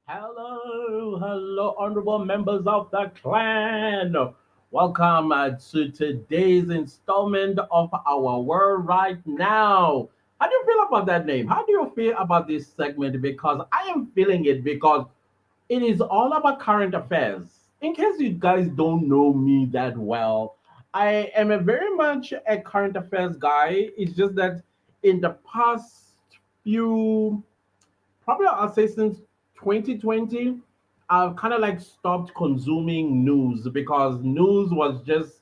Hello, honorable members of the clan. Welcome to today's installment of our World Right Now. How do you feel about that name? How do you feel about this segment? Because I am feeling it because it is all about current affairs. In case you guys don't know me that well, I am a very much a current affairs guy. It's just that in the past few probably I'll say since 2020, I've kind of like stopped consuming news because news was just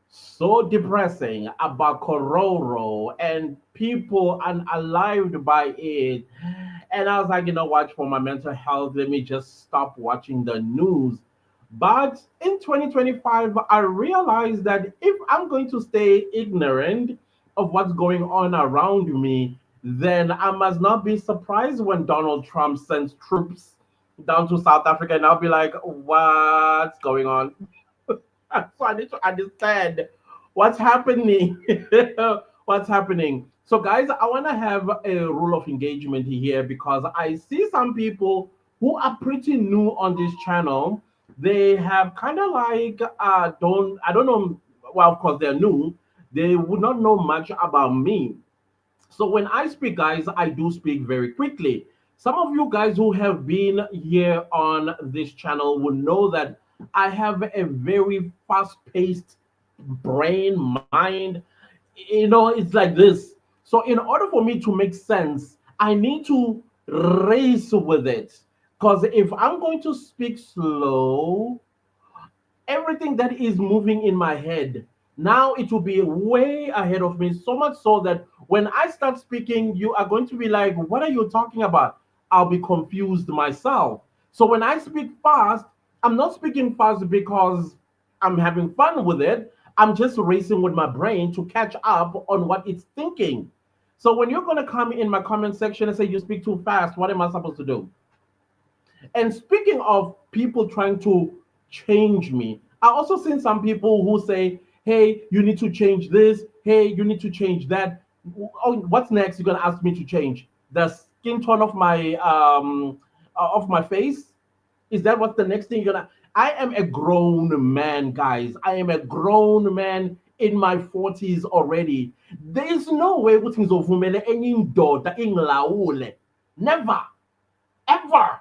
so depressing about Kororo and people unalived by it. And I was like, you know what, for my mental health, let me just stop watching the news. But in 2025, I realized that if I'm going to stay ignorant of what's going on around me, then I must not be surprised when Donald Trump sends troops down to South Africa and I'll be like, what's going on? So I need to understand what's happening. What's happening. So, guys, I want to have a rule of engagement here because I see some people who are pretty new on this channel. They have kind of like don't I don't know. Well, of course they're new. They would not know much about me. So when I speak, guys, I do speak very quickly. Some of you guys who have been here on this channel will know that I have a very fast-paced brain, mind. It's like this. So in order for me to make sense, I need to race with it. Because if I'm going to speak slow, everything that is moving in my head now it will be way ahead of me, so much so that when I start speaking you are going to be like, what are you talking about? I'll be confused myself. So when I speak fast, I'm not speaking fast because I'm having fun with it. I'm just racing with my brain to catch up on what it's thinking. So when you're going to come in my comment section and say you speak too fast, what am I supposed to do? And speaking of people trying to change me, I also seen some people who say, "Hey, you need to change this. Hey, you need to change that." Oh, what's next? You're gonna ask me to change the skin tone of my face? Is that what's the next thing you're gonna? I am a grown man, guys. I am a grown man in my 40s already. There is no way ukuthi ngizovumela enye indoda ingilawule. Never, ever.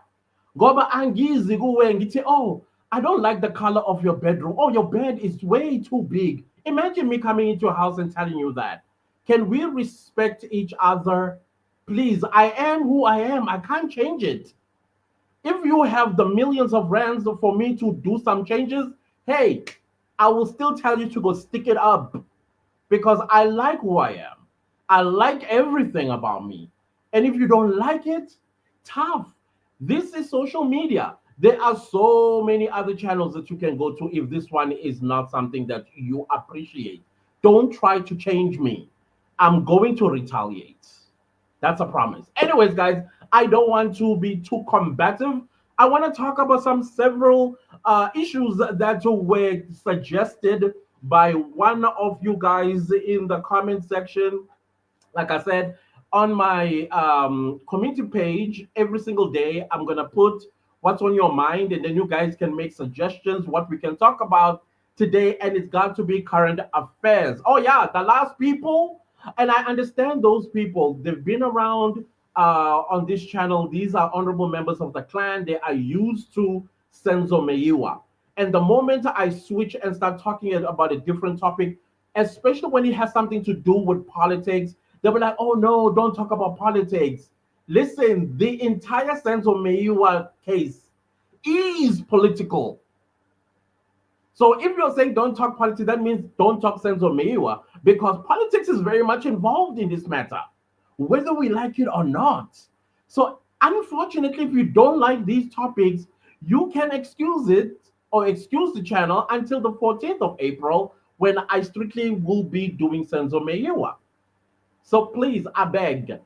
Ngoba angizi kuwe ngithi, oh, I don't like the color of your bedroom. Oh, your bed is way too big. Imagine me coming into your house and telling you that. Can we respect each other? Please, I am who I am. I can't change it. If you have the millions of rands for me to do some changes, hey, I will still tell you to go stick it up because I like who I am. I like everything about me. And if you don't like it, tough. This is social media. There are so many other channels that you can go to if this one is not something that you appreciate. Don't try to change me. I'm going to retaliate. That's a promise. Anyways, guys, I don't want to be too combative. I want to talk about some several issues that were suggested by one of you guys in the comment section. Like I said, on my community page, every single day, I'm going to put what's on your mind, and then you guys can make suggestions what we can talk about today. And it's got to be current affairs. Oh, yeah, the last people. And I understand those people, they've been around on this channel. These are honorable members of the clan. They are used to Senzo Meiwa. And the moment I switch and start talking about a different topic, especially when it has something to do with politics, they'll be like, oh no, don't talk about politics. Listen, the entire Senzo Meiwa case is political. So if you're saying don't talk politics, that means don't talk Senzo Meiwa because politics is very much involved in this matter, whether we like it or not. So unfortunately, if you don't like these topics, you can excuse it or excuse the channel until the 14th of April when I strictly will be doing Senzo Meiwa. So please, I beg,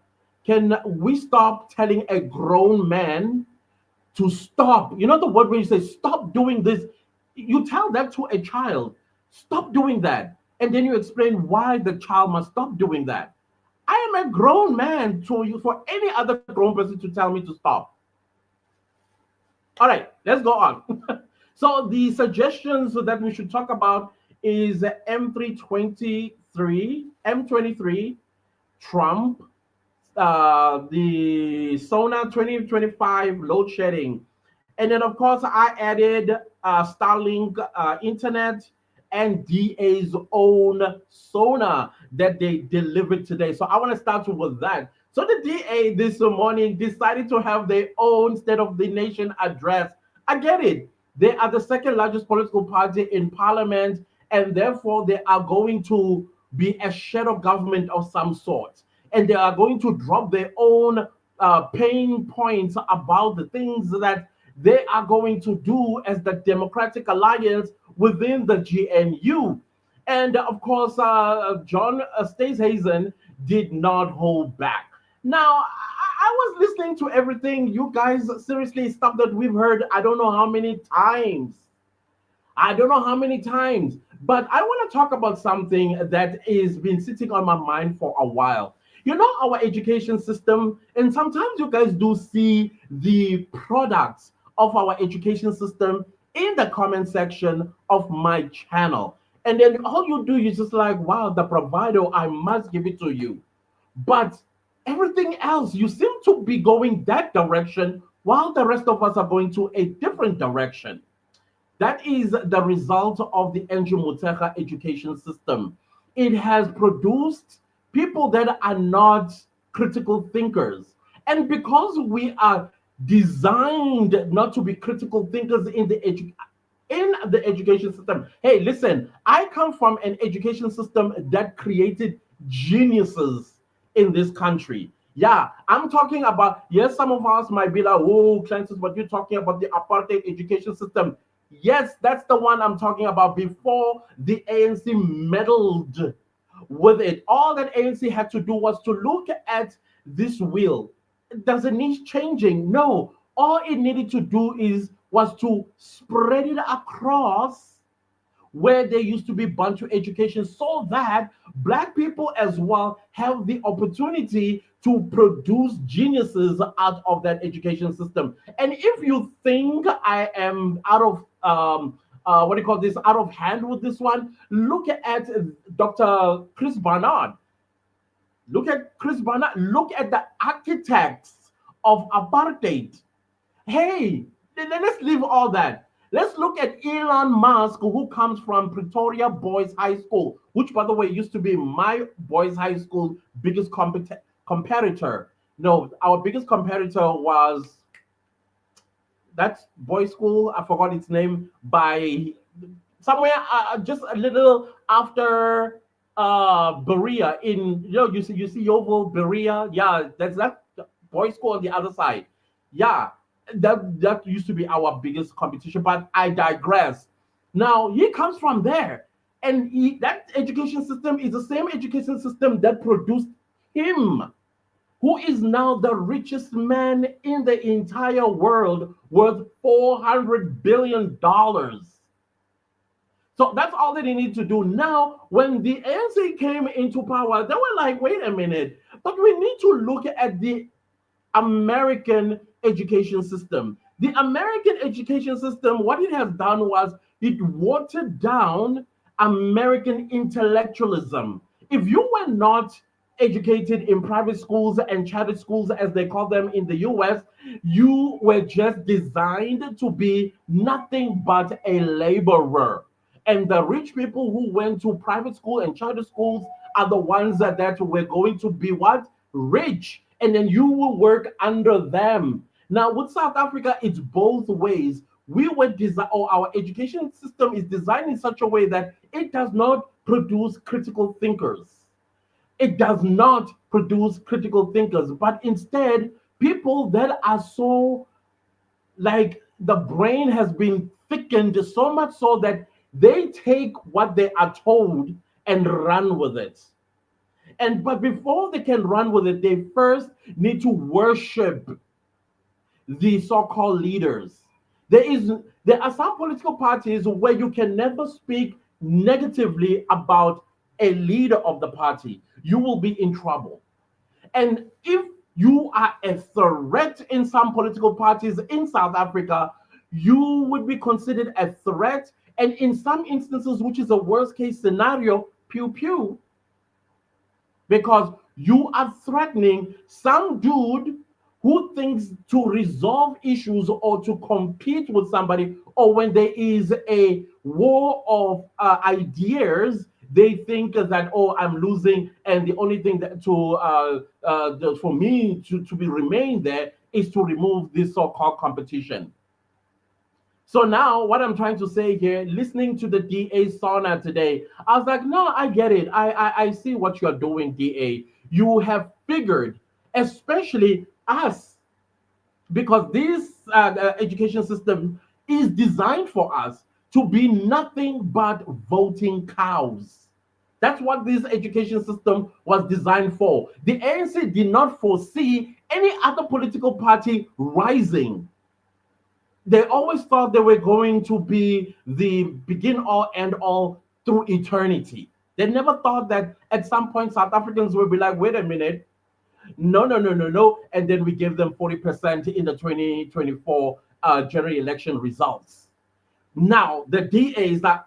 can we stop telling a grown man to stop? You know the word when you say stop doing this, you tell that to a child, stop doing that. And then you explain why the child must stop doing that. I am a grown man to you for any other grown person to tell me to stop. All right, let's go on. So the suggestions that we should talk about is M323, M23, Trump, the Sona 2025 load shedding. And then, of course, I added Starlink internet and DA's own Sona that they delivered today. So I want to start with that. So the DA this morning decided to have their own State of the Nation address. I get it. They are the second largest political party in parliament, and therefore they are going to be a shadow government of some sort. And they are going to drop their own pain points about the things that they are going to do as the Democratic Alliance within the GNU. And of course, John Staceyhazen did not hold back. Now, I was listening to everything. You guys, seriously, stuff that we've heard, I don't know how many times. I don't know how many times, but I want to talk about something that is been sitting on my mind for a while. You know, our education system, and sometimes you guys do see the products of our education system in the comment section of my channel. And then all you do is just like, wow, the provider, I must give it to you. But everything else, you seem to be going that direction while the rest of us are going to a different direction. That is the result of the Andrew Mutega education system. It has produced people that are not critical thinkers. And because we are designed not to be critical thinkers in the education system. Hey, listen, I come from an education system that created geniuses in this country. Yeah, I'm talking about, yes, some of us might be like, oh, Clancy, but you're talking about the apartheid education system. Yes, that's the one I'm talking about before the ANC meddled with it. All that ANC had to do was to look at this wheel. Does it need changing? No. All it needed to do was to spread it across where there used to be bunch of education so that black people as well have the opportunity to produce geniuses out of that education system. And if you think I am out of what do you call this, out of hand with this one, look at Dr. Chris Barnard. Look at Chris Barnard. Look at the architects of apartheid. Hey, let's leave all that. Let's look at Elon Musk, who comes from Pretoria Boys High School, which, by the way, used to be my boys' high school biggest competitor. No, our biggest competitor was that boys' school. I forgot its name. By somewhere just a little after Berea in you see Yeovil Berea. Yeah, that's that boys' school on the other side. Yeah, that used to be our biggest competition, but I digress. Now he comes from there, and that education system is the same education system that produced him, who is now the richest man in the entire world, worth $400 billion. So that's all that they need to do. Now, when the ANC came into power, they were like, wait a minute, but we need to look at the American education system. The American education system, what it has done was it watered down American intellectualism. If you were not educated in private schools and charter schools, as they call them in the US, you were just designed to be nothing but a laborer. And the rich people who went to private school and charter schools are the ones that were going to be what? Rich. And then you will work under them. Now, with South Africa, it's both ways. We were or our education system is designed in such a way that it does not produce critical thinkers. It does not produce critical thinkers, but instead, people that are so, like, the brain has been thickened so much so that they take what they are told and run with it. But before they can run with it, they first need to worship the so-called leaders. There are some political parties where you can never speak negatively about a leader of the party. You will be in trouble. And if you are a threat in some political parties in South Africa, you would be considered a threat. And in some instances, which is a worst case scenario, pew pew, because you are threatening some dude who thinks to resolve issues or to compete with somebody, or when there is a war of ideas, they think that, oh, I'm losing, and the only thing that for me to be remain there is to remove this so-called competition. So now, what I'm trying to say here, listening to the DA Sona today, I was like, no, I get it. I see what you're doing, DA. You have figured, especially us, because this education system is designed for us to be nothing but voting cows. That's what this education system was designed for. The ANC did not foresee any other political party rising. They always thought they were going to be the begin all end all through eternity. They never thought that at some point South Africans will be like, wait a minute, no, no, no, no, no. And then we gave them 40% in the 2024 general election results. Now the DA is like,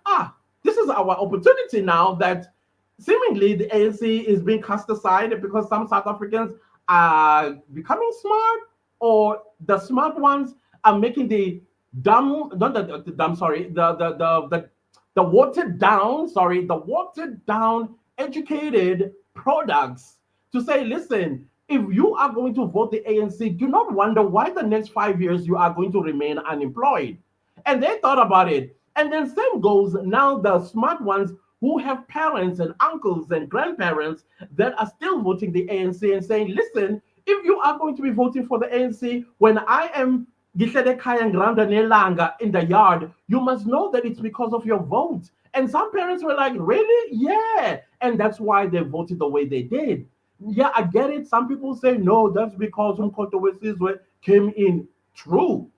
this is our opportunity now that seemingly the ANC is being cast aside because some South Africans are becoming smart, or the smart ones are making the dumb, not the dumb, sorry, the watered down, sorry, the watered down educated products to say, listen, if you are going to vote the ANC, do not wonder why the next 5 years you are going to remain unemployed. And they thought about it. And then same goes now the smart ones who have parents and uncles and grandparents that are still voting the ANC and saying, listen, if you are going to be voting for the ANC, when I am in the yard, you must know that it's because of your vote. And some parents were like, really? Yeah. And that's why they voted the way they did. Yeah, I get it. Some people say, no, that's because Umkhonto weSizwe came in. True.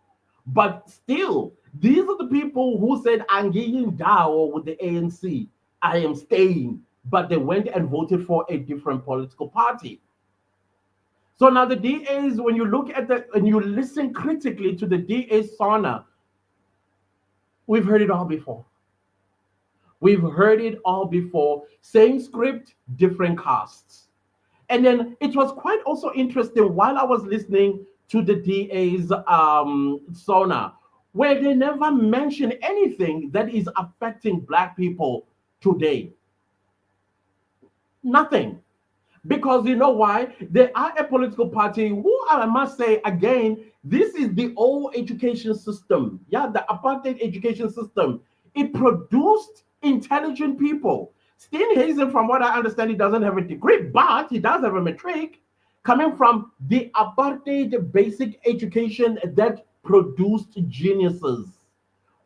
But still, these are the people who said, Angiyin Dao with the ANC. I am staying. But they went and voted for a different political party. So now the DAs, when you look at and you listen critically to the DA Sona, we've heard it all before. We've heard it all before. Same script, different casts. And then it was quite also interesting while I was listening to the DA's Sona, where they never mention anything that is affecting Black people today. Nothing. Because you know why? They are a political party who, I must say again, this is the old education system. Yeah, the apartheid education system. It produced intelligent people. Steenhuisen, from what I understand, he doesn't have a degree, but he does have a matric coming from the apartheid basic education that produced geniuses.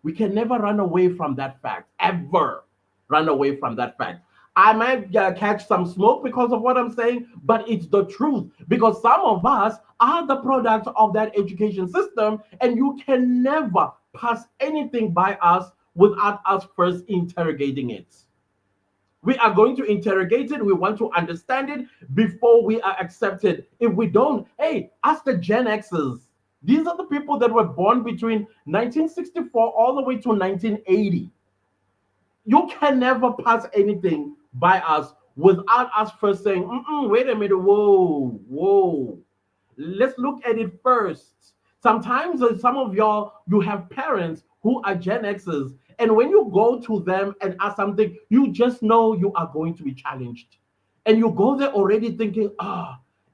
We can never run away from that fact, ever run away from that fact. I might catch some smoke because of what I'm saying, but it's the truth. Because some of us are the product of that education system, and you can never pass anything by us without us first interrogating it. We are going to interrogate it. We want to understand it before we are accepted. If we don't, hey, ask the Gen Xers. These are the people that were born between 1964 all the way to 1980. You can never pass anything by us without us first saying, wait a minute, whoa, whoa. Let's look at it first. Sometimes some of y'all, you have parents who are Gen Xers, and when you go to them and ask something, you just know you are going to be challenged. And you go there already thinking,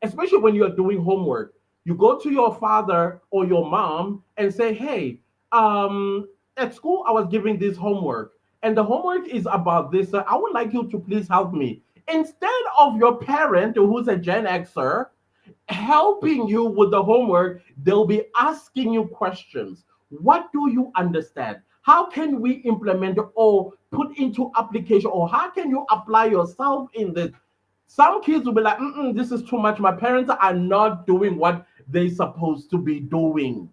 especially when you're doing homework, you go to your father or your mom and say, hey, at school I was giving this homework, and the homework is about this. I would like you to please help me. Instead of your parent, who's a Gen Xer, helping you with the homework, they'll be asking you questions. What do you understand? How can we implement or put into application, or how can you apply yourself in this? Some kids will be like, this is too much. My parents are not doing what they're supposed to be doing.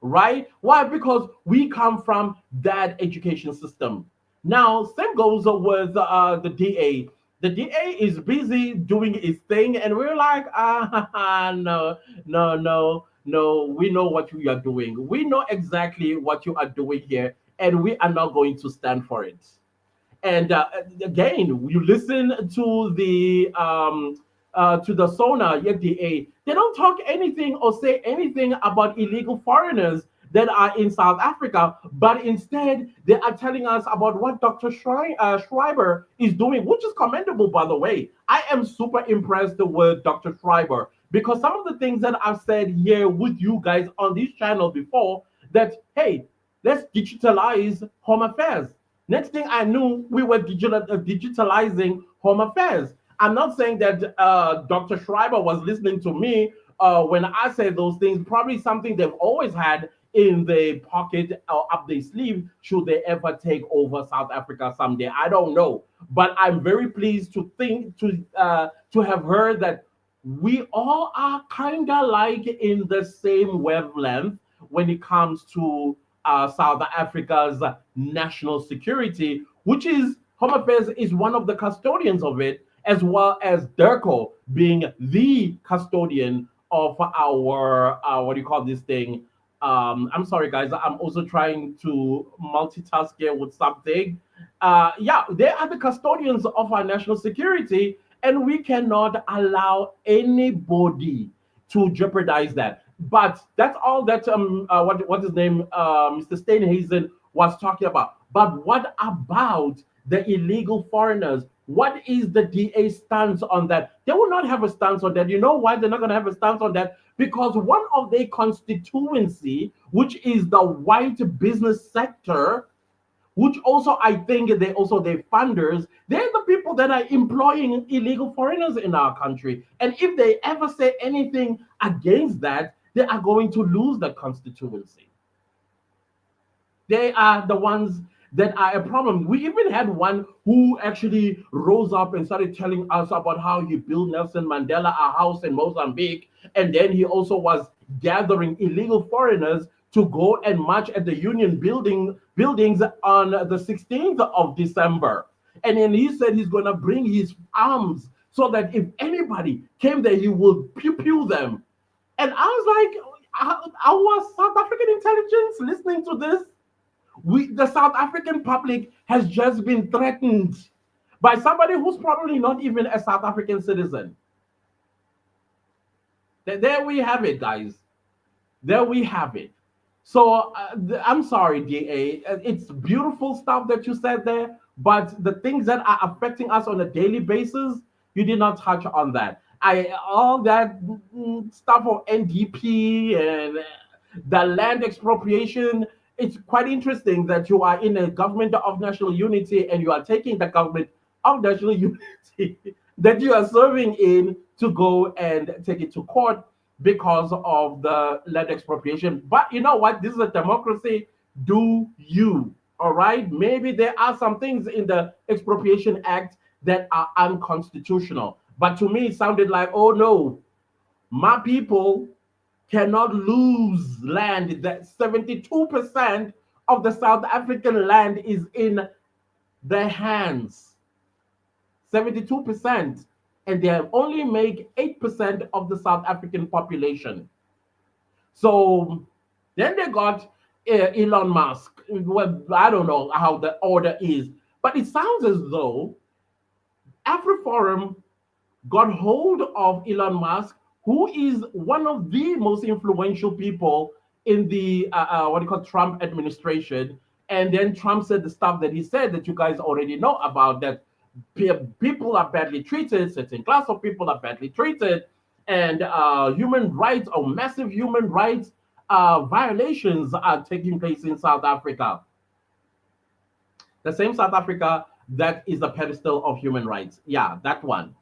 Right? Why? Because we come from that education system. Now, same goes with the DA. The DA is busy doing his thing, and we're like, no, no, no, no, we know what you are doing. We know exactly what you are doing here, and we are not going to stand for it. And again, you listen to the Sona FDA. They don't talk anything or say anything about illegal foreigners that are in South Africa, but instead they are telling us about what Dr. Schreiber is doing, which is commendable, by the way. I am super impressed with Dr. Schreiber because some of the things that I've said here with you guys on this channel before, that hey, let's digitalize home affairs. Next thing I knew, we were digitalizing home affairs. I'm not saying that Dr. Schreiber was listening to me when I said those things. Probably something they've always had in the pocket or up their sleeve should they ever take over South Africa someday. I don't know, but I'm very pleased to think to have heard that we all are kind of like in the same wavelength when it comes to South Africa's national security, which is Home Affairs is one of the custodians of it, as well as DERCO being the custodian of our what do you call this thing? I'm sorry, guys. I'm also trying to multitask here with something. Yeah, they are the custodians of our national security, and we cannot allow anybody to jeopardize that. But that's all that what his name Mr. Steinhazen was talking about. But what about the illegal foreigners? What is the DA stance on that? They will not have a stance on that. You know why they're not going to have a stance on that? Because one of their constituency, which is the white business sector, which also I think they also their funders, they're the people that are employing illegal foreigners in our country. And if they ever say anything against that, they are going to lose the constituency. They are the ones that are a problem. We even had one who actually rose up and started telling us about how he built Nelson Mandela a house in Mozambique. And then he also was gathering illegal foreigners to go and march at the Union buildings on the 16th of December. And then he said he's going to bring his arms so that if anybody came there, he would pew pew them. And I was like, our South African intelligence listening to this, the South African public has just been threatened by somebody who's probably not even a South African citizen. There we have it, guys. There we have it. So I'm sorry, DA. It's beautiful stuff that you said there, but the things that are affecting us on a daily basis, you did not touch on that. I all that stuff of NDP and the land expropriation. It's quite interesting that you are in a government of national unity and you are taking the government of national unity that you are serving in to go and take it to court because of the land expropriation. But you know what? This is a democracy. Do you? All right. Maybe there are some things in the Expropriation Act that are unconstitutional. But to me, it sounded like, oh no, my people cannot lose land. That 72% of the South African land is in their hands. 72%. And they only make 8% of the South African population. So then they got Elon Musk. Well, I don't know how the order is, but it sounds as though AfriForum got hold of Elon Musk, who is one of the most influential people in the what do you call Trump administration. And then Trump said the stuff that he said that you guys already know about, that people are badly treated, certain class of people are badly treated, and human rights or massive human rights violations are taking place in South Africa. The same South Africa that is the pedestal of human rights. Yeah, that one.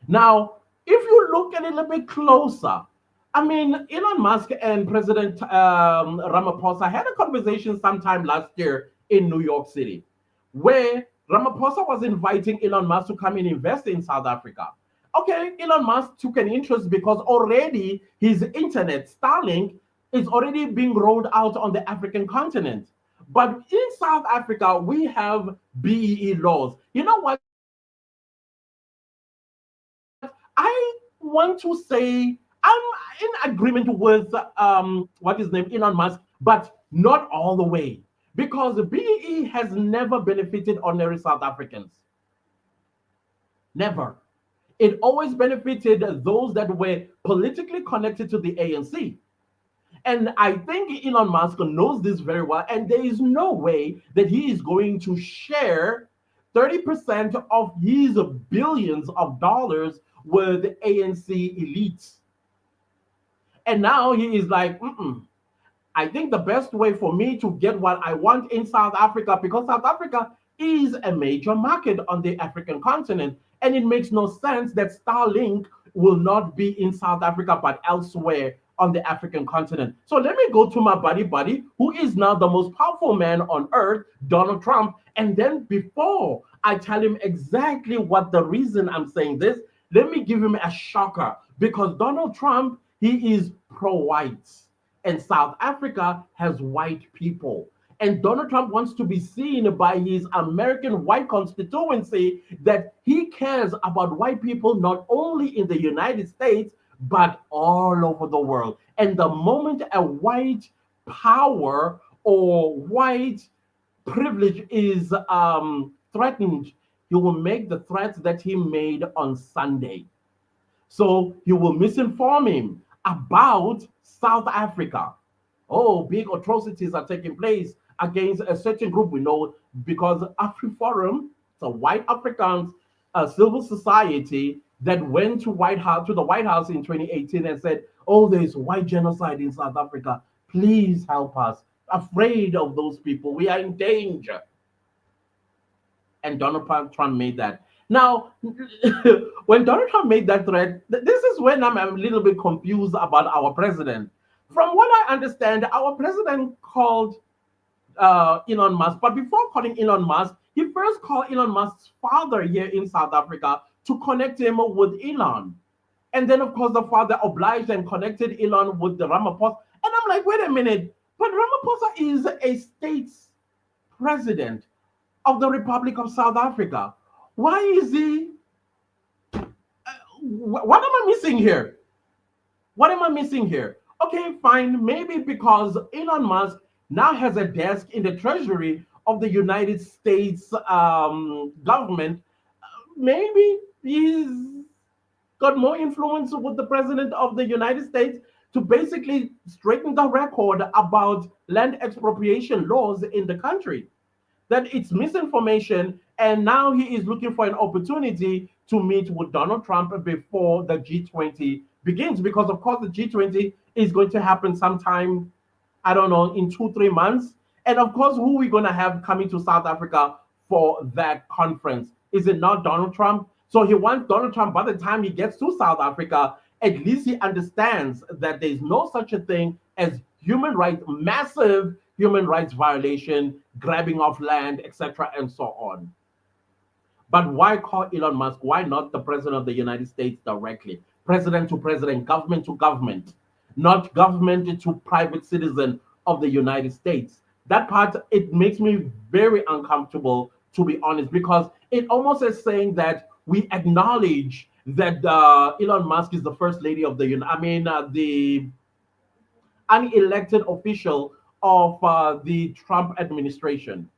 Now, if you look a little bit closer, I mean, Elon Musk and President Ramaphosa had a conversation sometime last year in New York City, where Ramaphosa was inviting Elon Musk to come and invest in South Africa. Okay, Elon Musk took an interest because already his internet, Starlink, is already being rolled out on the African continent. But in South Africa, we have BEE laws. You know what? I want to say I'm in agreement with what is his name, Elon Musk, but not all the way. Because the BEE has never benefited ordinary South Africans. Never. It always benefited those that were politically connected to the ANC. And I think Elon Musk knows this very well. And there is no way that he is going to share 30% of his billions of dollars with ANC elites. And now he is like, mm-mm. I think the best way for me to get what I want in South Africa, because South Africa is a major market on the African continent, and it makes no sense that Starlink will not be in South Africa but elsewhere on the African continent. So let me go to my buddy, who is now the most powerful man on earth, Donald Trump. And then before I tell him exactly what the reason I'm saying this, let me give him a shocker, because Donald Trump, he is pro-white, and South Africa has white people. And Donald Trump wants to be seen by his American white constituency that he cares about white people not only in the United States, but all over the world. And the moment a white power or white privilege is threatened, he will make the threats that he made on Sunday. So you will misinform him about South Africa. Oh, big atrocities are taking place against a certain group we know, because AfriForum, the white Africans, a civil society that went to the White House in 2018 and said, "Oh, there's white genocide in South Africa. Please help us. Afraid of those people. We are in danger." And Donald Trump made that. Now, when Donald Trump made that threat, this is when I'm a little bit confused about our president. From what I understand, our president called Elon Musk, but before calling Elon Musk, he first called Elon Musk's father here in South Africa to connect him with Elon. And then, of course, the father obliged and connected Elon with the Ramaphsa. And I'm like, wait a minute, but Ramaphsa is a state's president of the Republic of South Africa. Why is he? What am I missing here? What am I missing here? Okay, fine. Maybe because Elon Musk now has a desk in the Treasury of the United States government. Maybe he's got more influence with the president of the United States to basically straighten the record about land expropriation laws in the country. That it's misinformation, and now he is looking for an opportunity to meet with Donald Trump before the G20 begins, because of course the G20 is going to happen sometime, I don't know, in 2-3 months. And of course, who are we going to have coming to South Africa for that conference? Is it not Donald Trump? So he wants Donald Trump, by the time he gets to South Africa, at least he understands that there's no such a thing as human rights, massive human rights violation, grabbing of land, etc., and so on. But why call Elon Musk? Why not the president of the United States directly? President to president, government to government, not government to private citizen of the United States. That part, it makes me very uncomfortable, to be honest, because it almost is saying that we acknowledge that Elon Musk is the first lady of the unelected official of the Trump administration.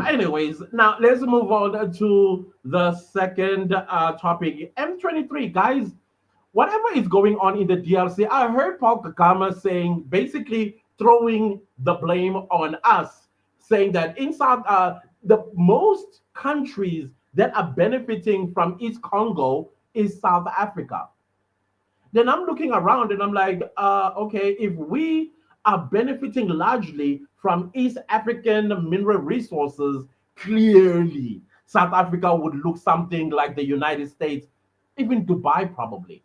Anyways, now let's move on to the second topic. M23, guys, whatever is going on in the DRC, I heard Paul Kagame saying, basically throwing the blame on us, saying that inside the most countries that are benefiting from East Congo is South Africa. Then I'm looking around and I'm like, okay, if we are benefiting largely from East African mineral resources, clearly South Africa would look something like the United States, even Dubai probably.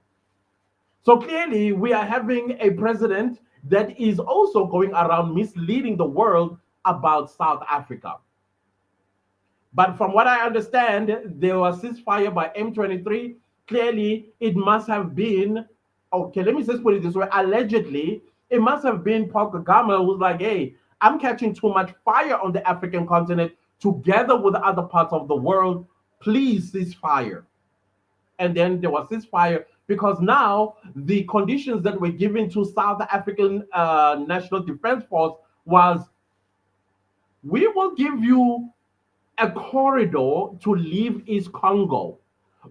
So clearly we are having a president that is also going around misleading the world about South Africa. But from what I understand, there was ceasefire by M23. Clearly, it must have been, okay, let me just put it this way, allegedly, it must have been Paul Kagame who's like, hey, I'm catching too much fire on the African continent together with other parts of the world. Please cease fire. And then there was ceasefire because now the conditions that were given to South African National Defense Force was, we will give you a corridor to leave East Congo.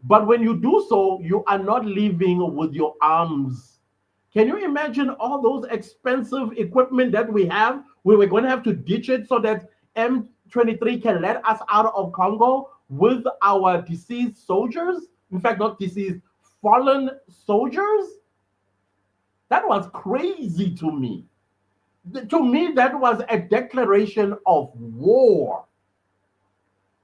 But when you do so, you are not leaving with your arms. Can you imagine all those expensive equipment that we have? We were going to have to ditch it so that M23 can let us out of Congo with our deceased soldiers. In fact, not deceased, fallen soldiers. That was crazy to me. To me, that was a declaration of war.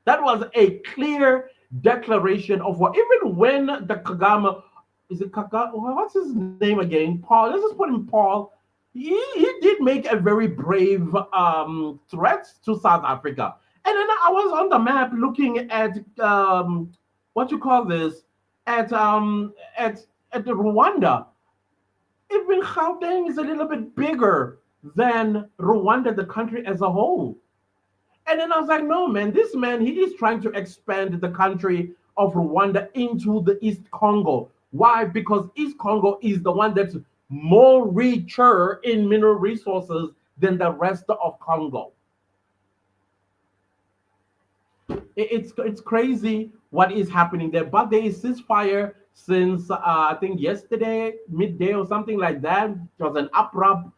That was a clear declaration of war. Even when the Kagame, is it Kagame? What's his name again? Paul. Let's just put him Paul. He did make a very brave threat to South Africa. And then I was on the map looking at what you call this at the Rwanda. Even Gauteng is a little bit bigger than Rwanda, the country as a whole. And then I was like, no, man, this man, he is trying to expand the country of Rwanda into the East Congo. Why? Because East Congo is the one that's more richer in mineral resources than the rest of Congo. It's crazy what is happening there. But there is ceasefire since I think yesterday midday or something like that. It was an abrupt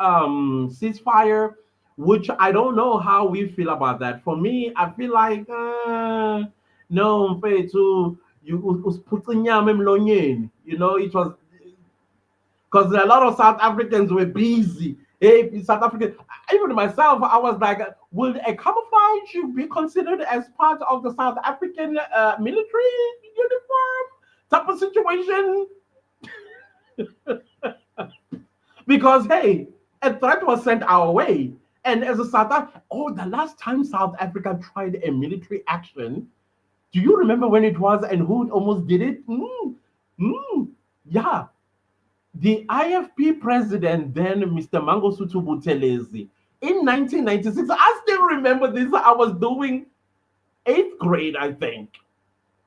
ceasefire, which I don't know how we feel about that. For me, I feel like no, mfethu, you usiputsa inyama emlonyeni. You know, it was because a lot of South Africans were busy. Hey, South African, even myself, I was like, will a camouflage be considered as part of the South African military uniform type of situation? Because hey, a threat was sent our way, and as a South Africa, oh, the last time South Africa tried a military action, do you remember when it was and who almost did it? Yeah, the IFP president then, Mr. Mangosuthu Buthelezi, in 1996. I still remember this. I was doing 8th grade, I think,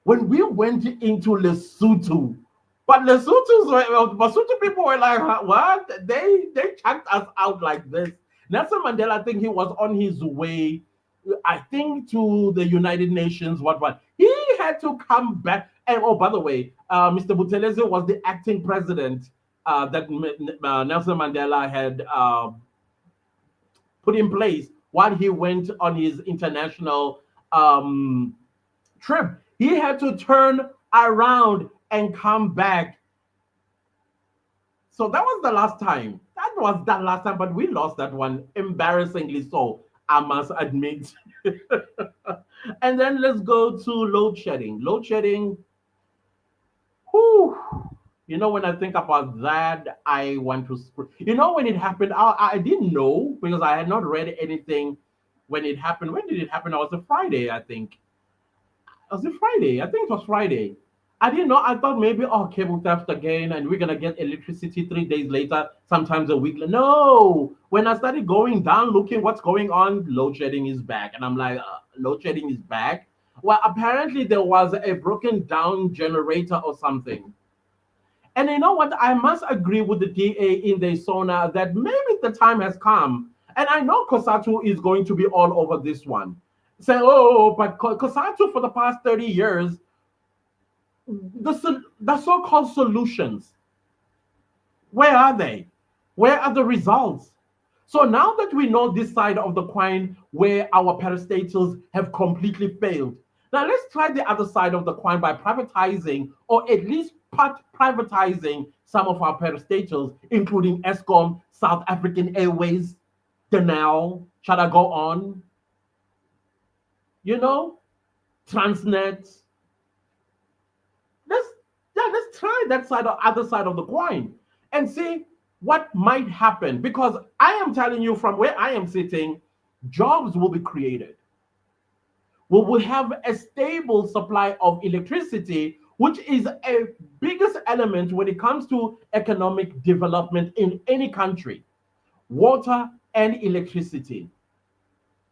when we went into Lesotho. But Lesotho people were like, what? They chucked us out like this. Nelson Mandela, I think he was on his way, I think, to the United Nations. What? He had to come back. And oh, by the way, Mr. Buthelezi was the acting president that Nelson Mandela had put in place while he went on his international trip. He had to turn around and come back. So that was the last time. That was that last time, but we lost that one embarrassingly so, I must admit. And then let's go to load shedding. Load shedding, whew, you know, when I think about that, I want to, you know, when it happened, I didn't know because I had not read anything when it happened. When did it happen? It was a Friday, I think. Was it Friday? I think it was Friday. I didn't know. I thought maybe, oh, cable theft again, and we're gonna get electricity 3 days later, sometimes a week. No, when I started going down, looking what's going on, load shedding is back, and I'm like, load shedding is back. Well, apparently there was a broken down generator or something. And you know what? I must agree with the DA in the Sona that maybe the time has come. And I know Kosatu is going to be all over this one. Say, oh, but Kosatu for the past 30 years, the so-called solutions, where are they? Where are the results? So now that we know this side of the coin where our parastatals have completely failed, now let's try the other side of the coin by privatizing, or at least part privatizing, some of our parastatals, including Eskom, South African Airways, Denel, shall I go on? You know, Transnet. Let's try that side or other side of the coin and see what might happen. Because I am telling you, from where I am sitting, jobs will be created. We will have a stable supply of electricity, which is a biggest element when it comes to economic development in any country. Water and electricity.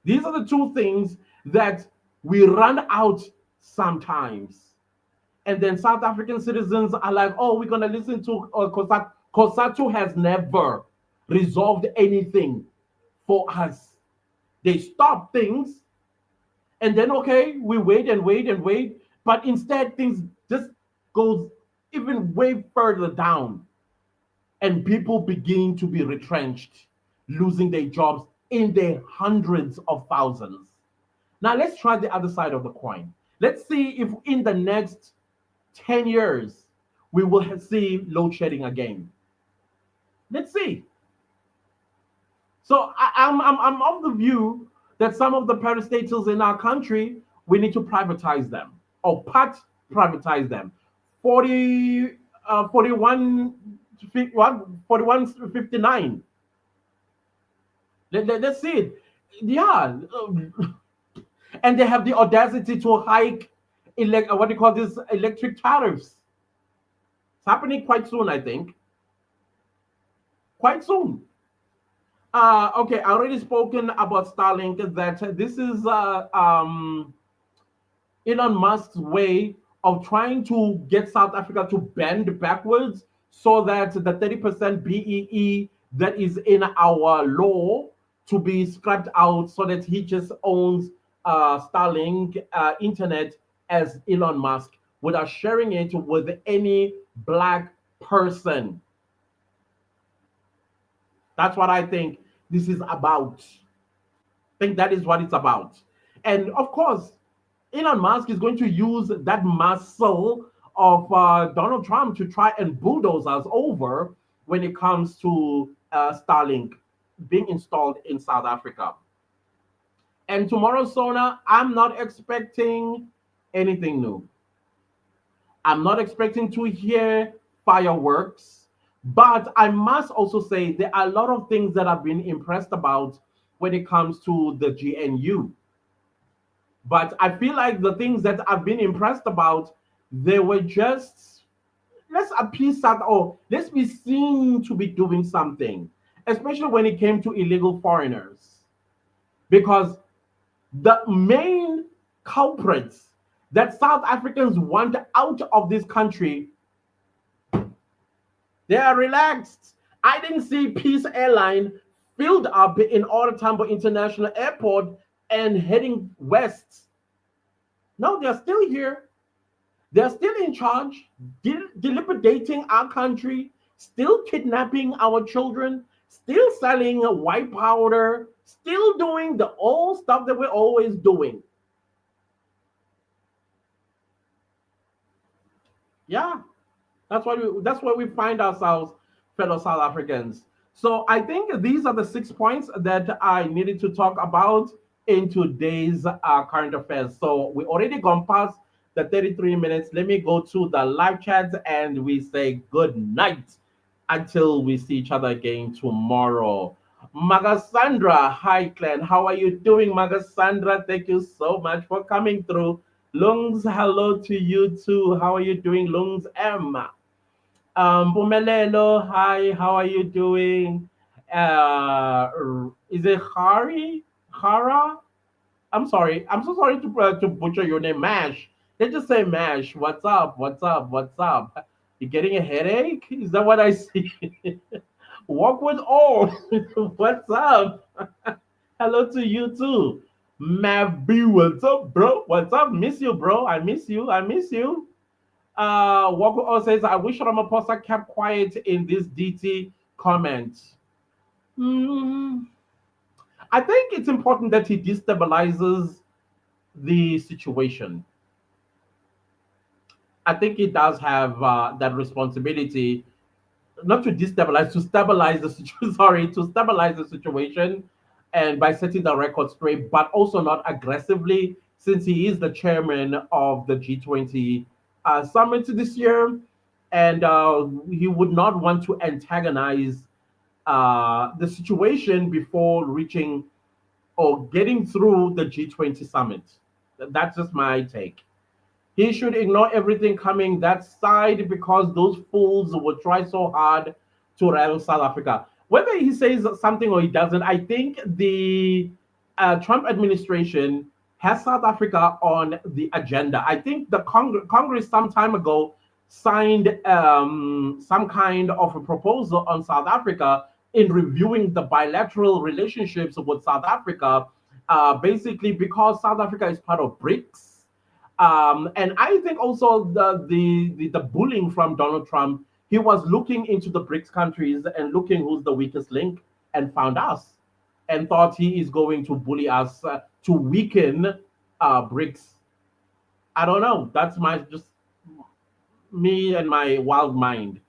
These are the two things that we run out sometimes. And then South African citizens are like, oh, we're going to listen to COSATU. COSATU has never resolved anything for us. They stop things, and then, okay, we wait and wait and wait. But instead, things just goes even way further down, and people begin to be retrenched, losing their jobs in the hundreds of thousands. Now, let's try the other side of the coin. Let's see if in the next 10 years we will see load shedding again. Let's see. So I'm of the view that some of the parastatals in our country, we need to privatize them or part privatize them. 40, 41, 4159. Let's see it. Yeah. And they have the audacity to hike what do you call this, electric tariffs. It's happening quite soon, I think. Quite soon. Okay, I already spoken about Starlink. That this is Elon Musk's way of trying to get South Africa to bend backwards so that the 30% BEE that is in our law to be scrapped out so that he just owns Starlink internet as Elon Musk without sharing it with any black person. That's what I think this is about. I think that is what it's about. And of course, Elon Musk is going to use that muscle of Donald Trump to try and bulldoze us over when it comes to Starlink being installed in South Africa. And tomorrow, Sona, I'm not expecting anything new. I'm not expecting to hear fireworks, but I must also say there are a lot of things that I've been impressed about when it comes to the GNU. But I feel like the things that I've been impressed about, they were just, let's appease that, or let's be seen to be doing something, especially when it came to illegal foreigners. Because the main culprits that South Africans want out of this country, they are relaxed. I didn't see Peace Airline filled up in Ora Tambo International Airport and heading west. No, they're still here. They're still in charge, dilapidating our country, still kidnapping our children, still selling white powder, still doing the old stuff that we're always doing. Yeah, that's where we find ourselves, fellow South Africans. So I think these are the 6 points that I needed to talk about in today's current affairs. So we already gone past the 33 minutes. Let me go to the live chat and we say good night until we see each other again tomorrow. Magasandra, hi clan. How are you doing, Magasandra? Thank you so much for coming through. Lungs, hello to you too. How are you doing, Lungs M? Bumelelo, hi, how are you doing? Is it Hari? Hara? I'm sorry. I'm so sorry to butcher your name. Mash. Let's just say Mash. What's up? What's up? What's up? You getting a headache? Is that what I see? Walk with all. What's up? Hello to you too. Mav B, what's up, bro? What's up? Miss you, bro. I miss you. I miss you. Wako says, I wish Ramaphosa kept quiet in this DT comment. Hmm. I think it's important that he destabilizes the situation. I think he does have that responsibility, not to destabilize, to stabilize the situation. Sorry, to stabilize the situation, and by setting the record straight, but also not aggressively, since he is the chairman of the G20 summit this year, and he would not want to antagonize the situation before reaching or getting through the G20 summit. That's just my take. He should ignore everything coming that side because those fools will try so hard to rattle South Africa. Whether he says something or he doesn't, I think the Trump administration has South Africa on the agenda. I think the Congress some time ago signed some kind of a proposal on South Africa in reviewing the bilateral relationships with South Africa, basically because South Africa is part of BRICS. And I think also the bullying from Donald Trump, he was looking into the BRICS countries and looking who's the weakest link and found us and thought he is going to bully us to weaken BRICS. I don't know. That's my just me and my wild mind.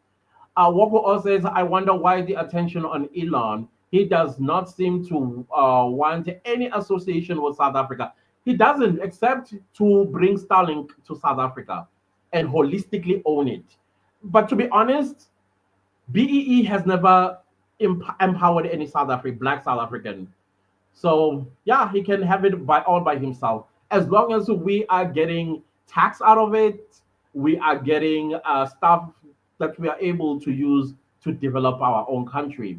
Woko also says, I wonder why the attention on Elon. He does not seem to want any association with South Africa. He doesn't, except to bring Starlink to South Africa and holistically own it. But to be honest, BEE has never empowered any Black South African. So yeah, he can have it by all by himself. As long as we are getting tax out of it, we are getting stuff that we are able to use to develop our own country.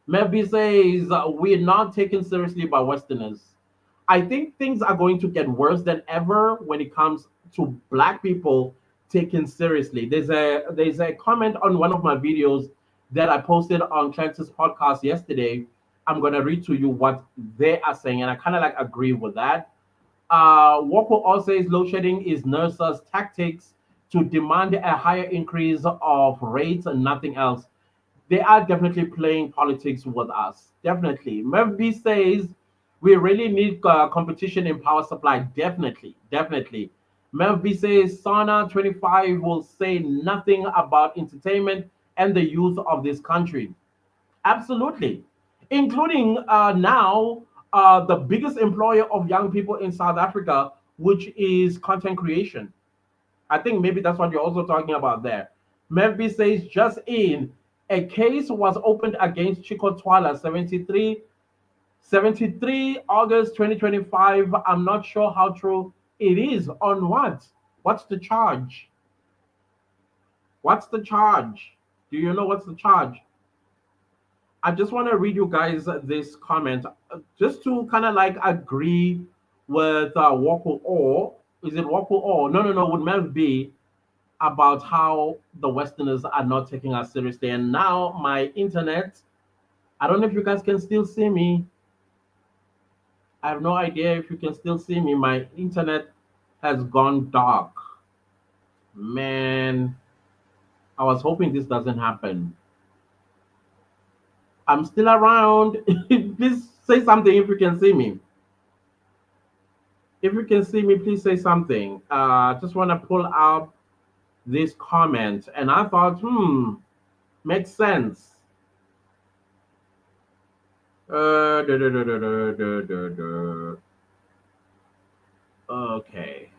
Maybe says we're not taken seriously by Westerners. I think things are going to get worse than ever when it comes to Black people taken seriously. There's a comment on one of my videos that I posted on Clancy's podcast yesterday. I'm gonna read to you what they are saying, and I kind of like agree with that. Woko also says load shedding is nurses' tactics to demand a higher increase of rates and nothing else. They are definitely playing politics with us. Definitely. Merv says we really need competition in power supply. Definitely. Definitely. Merv says Sona 25 will say nothing about entertainment and the youth of this country. Absolutely. Including now the biggest employer of young people in South Africa, which is content creation. I think maybe that's what you're also talking about there. Memphis says just in a case was opened against Chico Twala 73 August 2025. I'm not sure how true it is. On what? What's the charge? What's the charge? Do you know what's the charge? I just want to read you guys this comment just to kind of like agree with Woko or is it Woko or no would Mev be about how the Westerners are not taking us seriously. And now my internet, I don't know if you guys can still see me. I have no idea if you can still see me. My internet has gone dark. Man, I was hoping this doesn't happen. I'm still around. Please say something if you can see me. If you can see me, please say something. Just want to pull up this comment. And I thought, makes sense. Okay.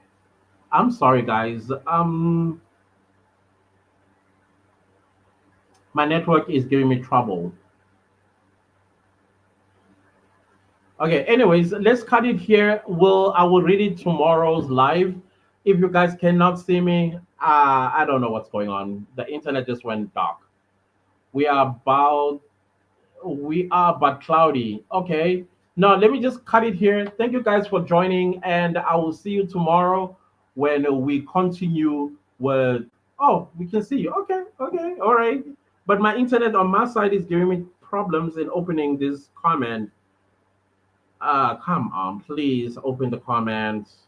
I'm sorry, guys. My network is giving me trouble. Okay, anyways, let's cut it here. I will read it tomorrow's live. If you guys cannot see me, I don't know what's going on. The internet just went dark. We are about but cloudy. Okay. Now let me just cut it here. Thank you guys for joining, and I will see you tomorrow when we continue with we can see you. Okay, all right. But my internet on my side is giving me problems in opening this comment. Come on, please open the comments.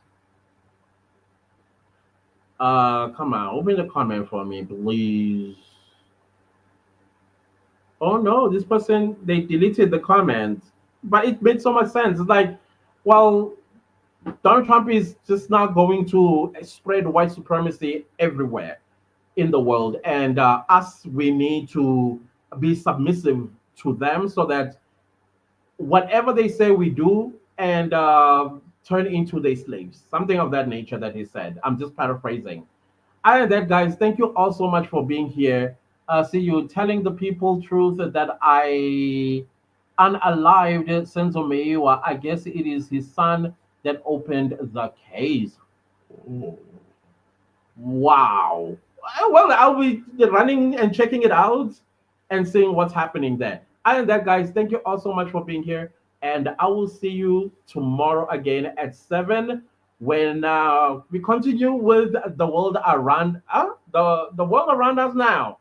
Come on, open the comment for me, please. Oh no, this person they deleted the comment, but it made so much sense. It's like, well, Donald Trump is just not going to spread white supremacy everywhere in the world, and us we need to be submissive to them so that whatever they say we do and turn into their slaves, something of that nature that he said. I'm just paraphrasing. Other than that, guys, thank you all so much for being here. See you telling the people truth that I unalived Senzo Meiwa. I guess it is his son that opened the case. Wow. Well, I'll be running and checking it out and seeing what's happening there. Other than that, guys, thank you all so much for being here. And I will see you tomorrow again at 7 when we continue with the world around the world around us now.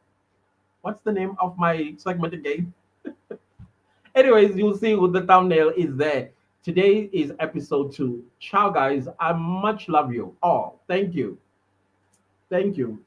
What's the name of my segment again? Anyways, you'll see what the thumbnail is there. Today is episode 2. Ciao, guys. I much love you all. Thank you. Thank you.